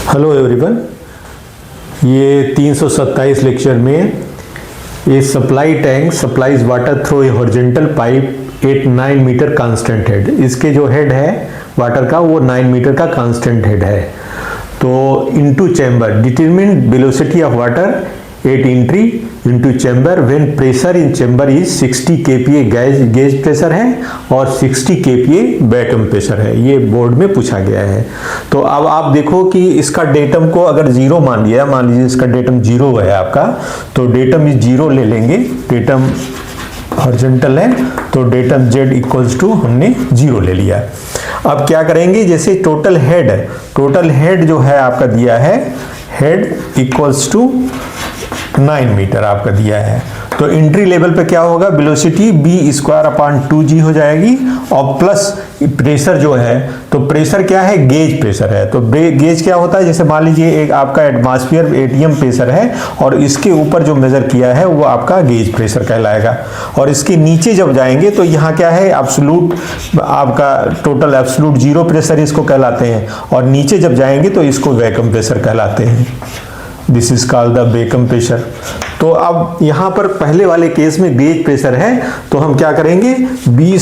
Hello everyone, ये 327 lecture में ये supply tank supplies water through a horizontal pipe 8-9 metre constant head. इसके जो हेड है वाटर का वो 9 मीटर का कांस्टेंट हेड है। तो into chamber determine velocity of water at entry into chamber when pressure in chamber is 60 kPa gauge pressure है और 60 kPa वैक्यूम प्रेशर है। ये बोर्ड में पूछा गया है। तो अब आप देखो कि इसका डेटम को अगर जीरो मान लिया, मान लीजिए इसका डेटम जीरो है आपका, तो डेटम इज जीरो ले लेंगे। डेटम हॉरिजॉन्टल है तो डेटम z इक्वल्स टू हमने जीरो ले लिया। अब क्या करेंगे, जैसे टोटल हेड जो है आपका दिया है, हेड इक्वल्स टू 9 मीटर आपका दिया है। तो एंट्री लेवल पे क्या होगा, वेलोसिटी b² हो जाएगी और प्लस प्रेशर जो है, तो प्रेशर क्या है, गेज प्रेशर है। तो गेज क्या होता है, जैसे मान लीजिए एक आपका एटमॉस्फेयर एटीएम प्रेशर है और इसके ऊपर जो मेजर किया है वो आपका गेज प्रेशर कहलाएगा। और इसके नीचे जब जाएंगे तो यहाँ क्या है, एब्सोल्यूट आपका टोटल एब्सोल्यूट जीरो प्रेशर इसको कहलाते हैं, और नीचे जब जाएंगे तो इसको वैक्यूम प्रेशर कहलाते हैं। This is called the vacuum pressure. तो अब यहाँ पर पहले वाले केस में गेज प्रेशर है तो हम क्या करेंगे, b²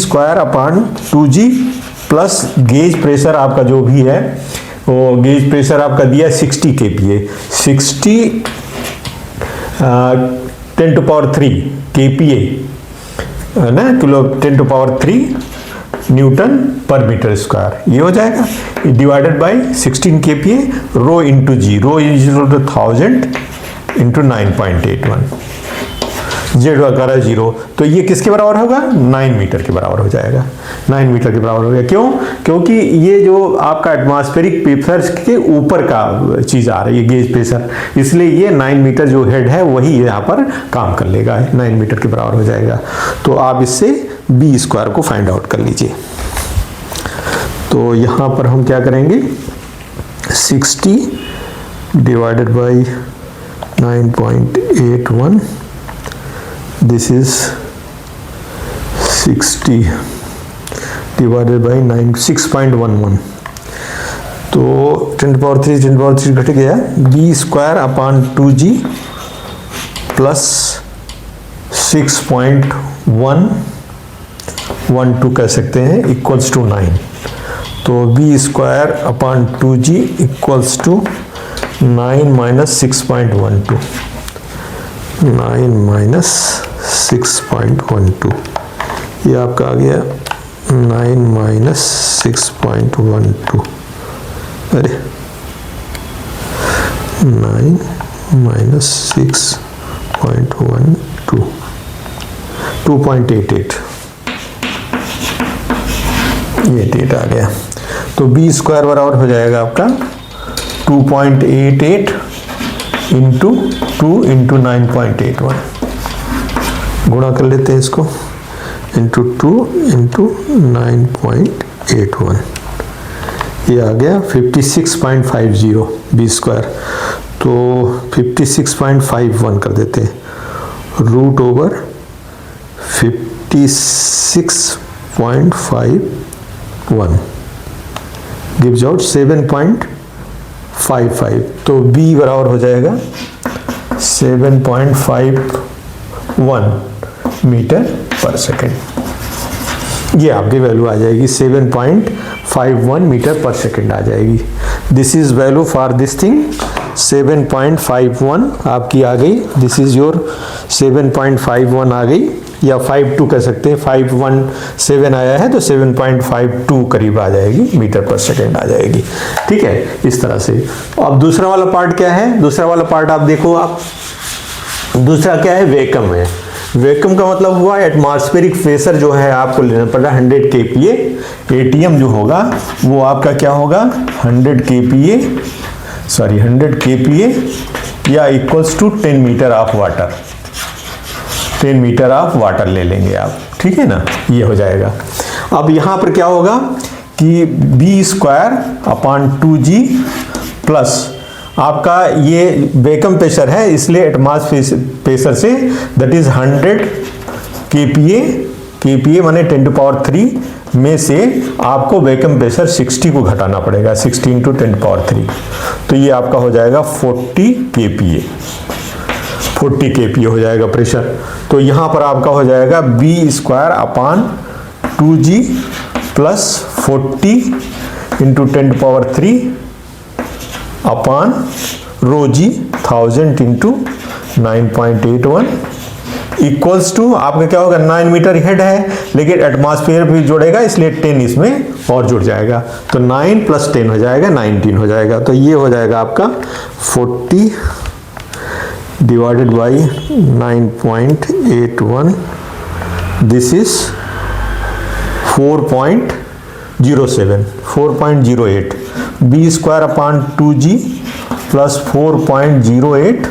प्लस गेज प्रेशर आपका जो भी है, वो गेज प्रेशर आपका दिया 60 kPa, 60 10³ kPa है ना, kilo 10³ newton per metre square, ये हो जाएगा divided by 16 kPa, rho into g, rho is 1000 into 9.81, z वगैरह जीरो। तो ये किसके बराबर होगा, 9 मीटर के बराबर हो जाएगा, 9 मीटर के बराबर हो गया। क्यों, क्योंकि ये जो आपका एटमॉस्फेरिक प्रेशर के ऊपर का चीज आ रही है गेज प्रेशर, इसलिए ये 9 मीटर जो हेड है वही यहाँ पर काम कर लेगा, 9 मीटर के बराबर हो जाएगा। तो आप इससे b² को फाइंड आउट कर लीजिए। तो यहाँ पर हम क्या करेंगे, 60 divided by 9.81, this is 60 divided by 6.11, तो 10³ घट गया, b² प्लस 6.112 कह सकते हैं इक्वल्स टू 9। तो b² equals to 9 minus 6.12, 9 minus 6.12, ये आपका आ गया 9 माइनस 6.12, अरे 9 माइनस 6.12, 2.88, ये डेट आ गया। तो b² बराबर हो जाएगा आपका 2.88 इंटू 2 इंटू 9.81, गुणा कर लेते हैं इसको, इंटू 2 इंटू 9.81, ये आ गया 56.50 b²। तो 56.51 कर देते हैं, रूट ओवर 56.51 गिव्स आउट 7.55। तो b बराबर हो जाएगा 7.51 मीटर पर सेकेंड, ये आपकी वैल्यू आ जाएगी, 7.51 मीटर पर सेकेंड आ जाएगी। This is value for this thing, 7.51 आपकी आ गई, दिस इज योर 7.51 आ गई, या 52 कह सकते हैं, 517 आया है तो 7.52 करीब आ जाएगी, मीटर पर सेकेंड आ जाएगी। ठीक है, इस तरह से। अब दूसरा वाला पार्ट क्या है, दूसरा वाला पार्ट आप देखो, आप दूसरा क्या है, वैक्यूम है। वैक्यूम का मतलब हुआ एटमॉस्फेरिक प्रेशर जो है आपको लेना पड़ रहा है 100 kPa, एटीएम जो होगा वो आपका क्या होगा 100 kPa या equals to 10 metre of water, 10 metre of water ले लेंगे आप, ठीक है ना, ये हो जाएगा। अब यहाँ पर क्या होगा कि b² प्लस आपका ये वैक्यूम प्रेशर है, इसलिए atmospheric pressure say that is 100 kPa माने 10³ में से आपको वैक्यूम प्रेशर 60 को घटाना पड़ेगा, 60 × 10⁻3। तो ये आपका हो जाएगा 40 kPa, 40 kPa हो जाएगा प्रेशर। तो यहाँ पर आपका हो जाएगा B²/2G plus 40 × 10⁻3 ρg 1000 × 9.81 equals to आपका क्या होगा, 9 मीटर हेड है लेकिन एटमॉस्फेयर भी जुड़ेगा इसलिए 10 इसमें और जुड़ जाएगा, तो 9 + 10 हो जाएगा 19 हो जाएगा। तो ये हो जाएगा आपका 40 / 9.81, this is 4.08 B²/2G plus 4.08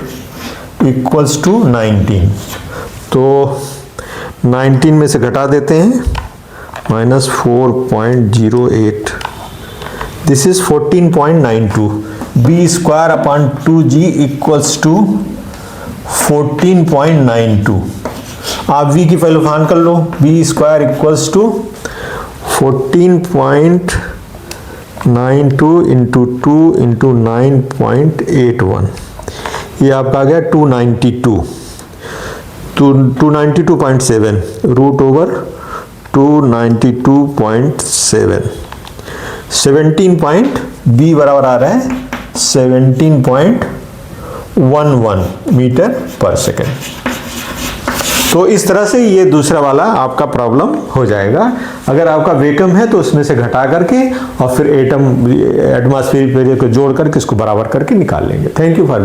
equals to 19। तो 19 में से घटा देते हैं, -4.08, this is 14.92। B²/2G equals to 14.92। आप V की वैल्यू फाइंड कर लो, B² इक्वल्स टू 14.92 × 2 × 9.81, ये आपका आ गया 292.7 √292.7। 17 B बराबर आ रहा है 17.11 मीटर पर सेकेंड। तो इस तरह से ये दूसरा वाला आपका प्रॉब्लम हो जाएगा। अगर आपका वैक्यूम है तो उसमें से घटा करके और फिर एटमॉस्फेरिक प्रेशर को जोड़ करके इसको बराबर करके निकाल लेंगे। Thank you for